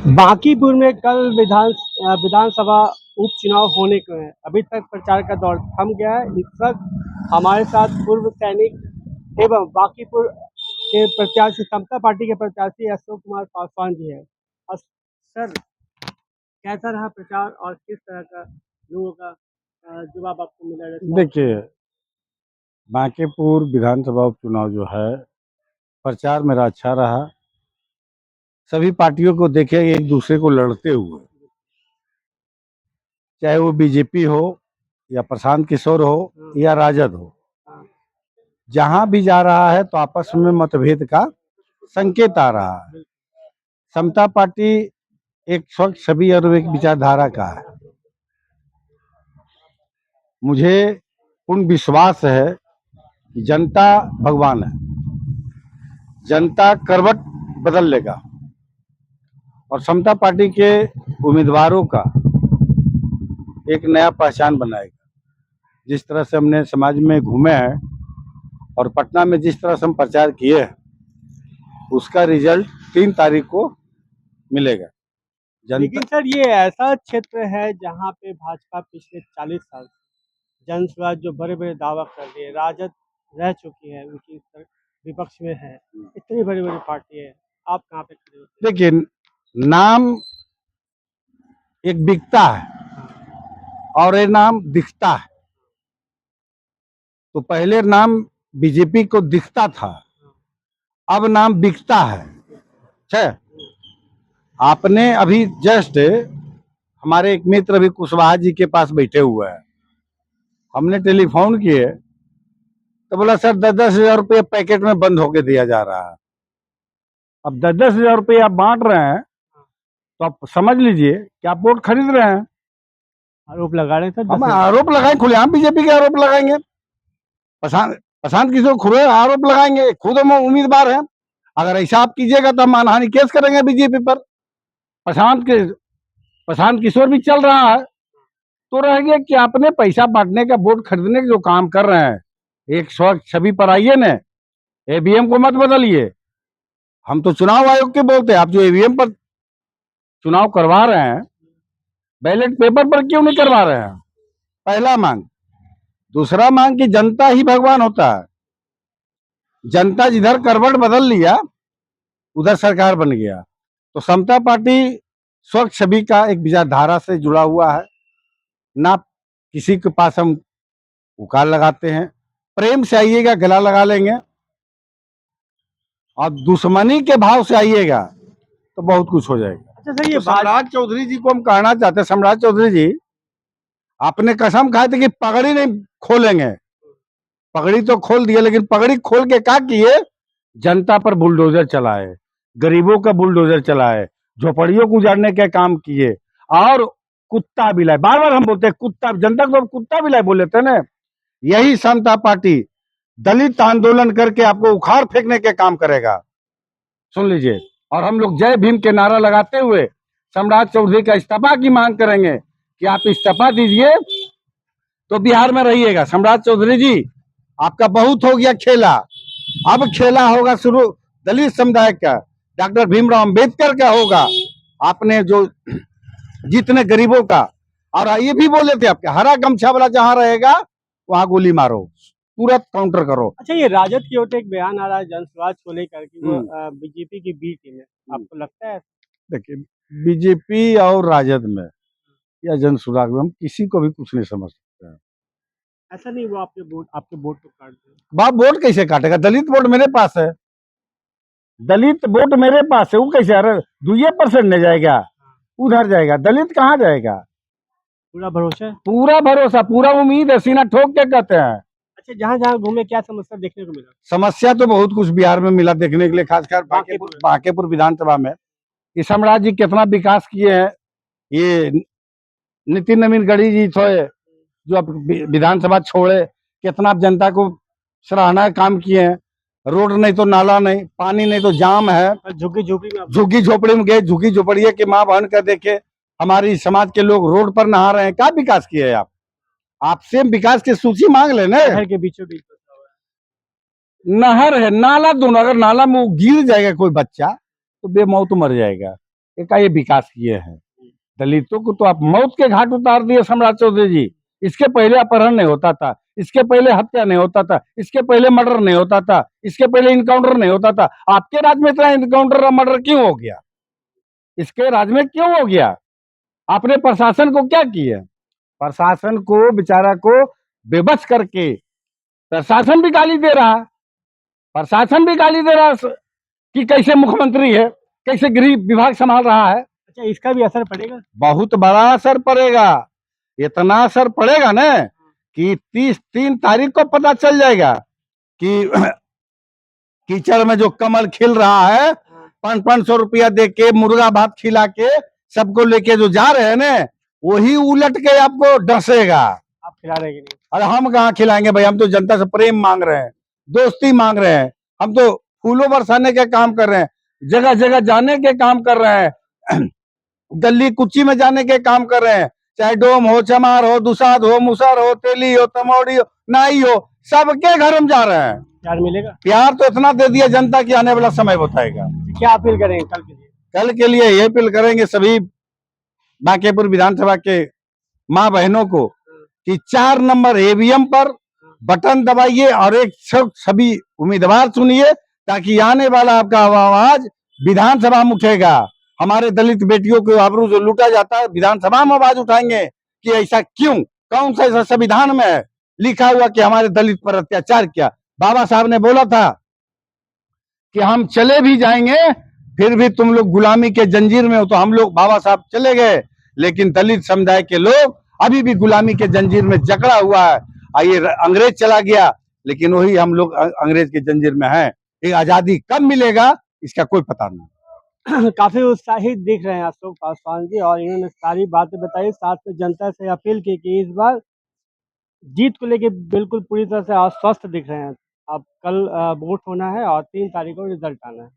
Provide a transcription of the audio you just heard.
बांकीपुर में कल विधानसभा उपचुनाव होने को है। अभी तक प्रचार का दौर थम गया है। इस वक्त हमारे साथ पूर्व सैनिक एवं बांकीपुर के प्रत्याशी, समता पार्टी के प्रत्याशी अशोक कुमार पासवान जी है। सर, कैसा रहा प्रचार और किस तरह का लोगों का जवाब आपको मिला? देखिए, बांकीपुर विधानसभा उपचुनाव जो है, प्रचार मेरा अच्छा रहा। सभी पार्टियों को देखे एक दूसरे को लड़ते हुए, चाहे वो बीजेपी हो या प्रशांत किशोर हो या राजद हो, जहां भी जा रहा है तो आपस में मतभेद का संकेत आ रहा है। समता पार्टी एक स्वच्छ छवि और एक विचारधारा का है। मुझे पूर्ण विश्वास है कि जनता भगवान है, जनता करवट बदल लेगा और समता पार्टी के उम्मीदवारों का एक नया पहचान बनाएगा। जिस तरह से हमने समाज में घूमे हैं और पटना में जिस तरह से हम प्रचार किए हैं, उसका रिजल्ट 3 तारीख को मिलेगा। लेकिन सर, ये ऐसा क्षेत्र है जहां पे भाजपा पिछले 40 साल जनसुराज जो बड़े बड़े दावा कर दिए, राजद रह चुकी है, उनकी विपक्ष में है, इतनी बड़ी बड़ी पार्टी है, आप कहाँ पे खड़े होते हैं? देखिए, नाम एक बिकता है और ये नाम दिखता है। तो पहले नाम बीजेपी को दिखता था, अब नाम बिकता है। अच्छा, आपने अभी जस्ट हमारे एक मित्र अभी कुशवाहा जी के पास बैठे हुए हैं, हमने टेलीफोन किए तो बोला सर 10-10 हज़ार रुपये पैकेट में बंद होके दिया जा रहा है। अब 10-10 हज़ार रुपये आप बांट रहे हैं तो आप समझ लीजिए कि आप वोट खरीद रहे हैं। आरोप लगा रहे थे। हम आरोप लगाएं, खुलेआम बीजेपी के आरोप लगाएंगे, प्रशांत किशोर खुले आरोप लगाएंगे, खुद हम उम्मीदवार हैं। अगर ऐसा आप कीजिएगा तो हम मानहानि केस करेंगे बीजेपी पर। प्रशांत किशोर भी चल रहा है, तो रह गया कि आपने पैसा बांटने का, वोट खरीदने का जो काम कर रहे हैं, एक स्वच्छ छवि पर आइए न, ईवीएम को मत बदलिए। हम तो चुनाव आयोग के बोलते हैं, आप जो ईवीएम पर चुनाव करवा रहे हैं, बैलेट पेपर पर क्यों नहीं करवा रहे हैं? पहला मांग। दूसरा मांग कि जनता ही भगवान होता है। जनता जिधर करवट बदल लिया उधर सरकार बन गया। तो समता पार्टी स्वच्छ छवि का एक विचारधारा से जुड़ा हुआ है। ना किसी के पास हम उकाल लगाते हैं, प्रेम से आइएगा गला लगा लेंगे, और दुश्मनी के भाव से आइएगा तो बहुत कुछ हो जाएगा। अच्छा सर, ये तो सम्राट चौधरी जी को हम कहना चाहते हैं, सम्राट चौधरी जी, आपने कसम खाए थे कि पगड़ी नहीं खोलेंगे। पगड़ी तो खोल दिए, लेकिन पगड़ी खोल के क्या किए? जनता पर बुलडोजर चलाए, गरीबों का बुलडोजर चलाए, झोपड़ियों को उजाड़ने के काम किए, और कुत्ता बिलाए। बार बार हम बोलते हैं कुत्ता, जनता को कुत्ता बिलाए बोले थे ना। यही समता पार्टी दलित आंदोलन करके आपको उखाड़ फेंकने के काम करेगा, सुन लीजिए। और हम लोग जय भीम के नारा लगाते हुए सम्राट चौधरी का इस्तीफा की मांग करेंगे कि आप इस्तीफा दीजिए तो बिहार में रहिएगा। सम्राट चौधरी जी, आपका बहुत हो गया खेला, अब खेला होगा शुरू दलित समुदाय का, डॉक्टर भीमराव अंबेडकर का होगा। आपने जो जितने गरीबों का, और ये भी बोले थे आपके, हरा गमछा वाला जहां रहेगा वहां गोली मारो, तुरंत काउंटर करो। अच्छा, ये राजद की ओर से एक बयान आ रहा है जनसुराज को लेकर कि वो बीजेपी की बी टीम है, आपको लगता है? देखिए, बीजेपी और राजद में या जनसुराग में हम किसी को भी कुछ नहीं समझ सकते हैं। ऐसा नहीं, वो आपके वोट को काट दे। बाप वोट कैसे काटेगा? दलित वोट मेरे पास है, दलित वोट मेरे पास है, वो कैसे? अरे 2% नहीं जाएगा, उधर जाएगा, दलित कहाँ जाएगा? पूरा भरोसा है? पूरा भरोसा, पूरा उम्मीद है, सीना ठोक के कहते हैं। अच्छा, जहाँ जहाँ घूमे क्या समस्या देखने को मिला? समस्या तो बहुत कुछ बिहार में मिला देखने के लिए, खासकर बांकीपुर विधानसभा में कि सम्राट जी कितना विकास किए हैं। ये नितिन नवीन गढ़ी जी थे जो अब विधानसभा छोड़े, कितना जनता को सराहना काम किए हैं। रोड नहीं तो नाला नहीं, पानी नहीं तो जाम है। झुग्गी झोपड़ी में गए, झुग्गी झोपड़िया के माँ बहन का देखे हमारी समाज के लोग रोड पर नहा रहे हैं। क्या विकास किए हैं आप? आपसे विकास की सूची मांग लेना। शहर के बीचों बीच नहर है, नाला दोनों, अगर नाला में गिर जाएगा कोई बच्चा तो बेमौत मर जाएगा। का ये विकास किए हैं। दलितों को तो आप मौत के घाट उतार दिए सम्राट चौधरी जी। इसके पहले अपहरण नहीं होता था, इसके पहले हत्या नहीं होता था, इसके पहले मर्डर नहीं होता था, इसके पहले इनकाउंटर नहीं होता था। आपके राज्य में इतना इनकाउंटर और मर्डर क्यों हो गया? इसके राज्य में क्यों हो गया? आपने प्रशासन को क्या किया? प्रशासन को बेचारा को बेबस करके प्रशासन भी गाली दे रहा है। प्रशासन भी गाली दे रहा है कि कैसे मुख्यमंत्री है, कैसे गृह विभाग संभाल रहा है। अच्छा, इसका भी असर पड़ेगा? बहुत बड़ा असर पड़ेगा। इतना असर पड़ेगा ना कि 3 तारीख को पता चल जाएगा कि कीचड़ में जो कमल खिल रहा है, 500 रुपया दे के मुर्गा भात खिला के सबको लेके जो जा रहे हैं ना, वही उलट के आपको डसेगा। आप खिला रहे कि नहीं? अरे हम कहाँ खिलाएंगे भाई, हम तो जनता से प्रेम मांग रहे हैं, दोस्ती मांग रहे हैं। हम तो फूलों बरसाने के काम कर रहे हैं, जगह जगह जाने के काम कर रहे हैं, गली कुची में जाने के काम कर रहे हैं। चाहे डोम हो, चमार हो, दुसाद हो, मुसर हो, तेली हो, तमौड़ी हो, नाई हो, सबके घर हम जा रहे हैं। प्यार मिलेगा? प्यार तो इतना दे दिया जनता की, आने वाला समय बताएगा। क्या अपील करेंगे कल के लिए? कल के लिए ये अपील करेंगे सभी बांकीपुर विधानसभा के माँ बहनों को कि 4 नंबर ईवीएम पर बटन दबाइए और एक सभी उम्मीदवार चुनिए, ताकि आने वाला आपका आवाज विधानसभा में उठेगा। हमारे दलित बेटियों को आबरू जो लूटा जाता है, विधानसभा में आवाज उठाएंगे कि ऐसा क्यों, कौन सा ऐसा संविधान में है लिखा हुआ कि हमारे दलित पर अत्याचार किया। बाबा साहब ने बोला था कि हम चले भी जाएंगे फिर भी तुम लोग गुलामी के जंजीर में हो। तो हम लोग, बाबा साहब चले गए, लेकिन दलित समुदाय के लोग अभी भी गुलामी के जंजीर में जकड़ा हुआ है। आइए, अंग्रेज चला गया, लेकिन वही हम लोग अंग्रेज के जंजीर में हैं। ये आजादी कब मिलेगा इसका कोई पता नहीं। काफी उत्साहित दिख रहे हैं अशोक पासवान जी, और इन्होंने सारी बातें बताई, साथ में जनता से अपील की कि इस बार जीत को लेके बिल्कुल पूरी तरह से आश्वस्त दिख रहे हैं। अब कल वोट होना है और 3 तारीख को रिजल्ट आना है।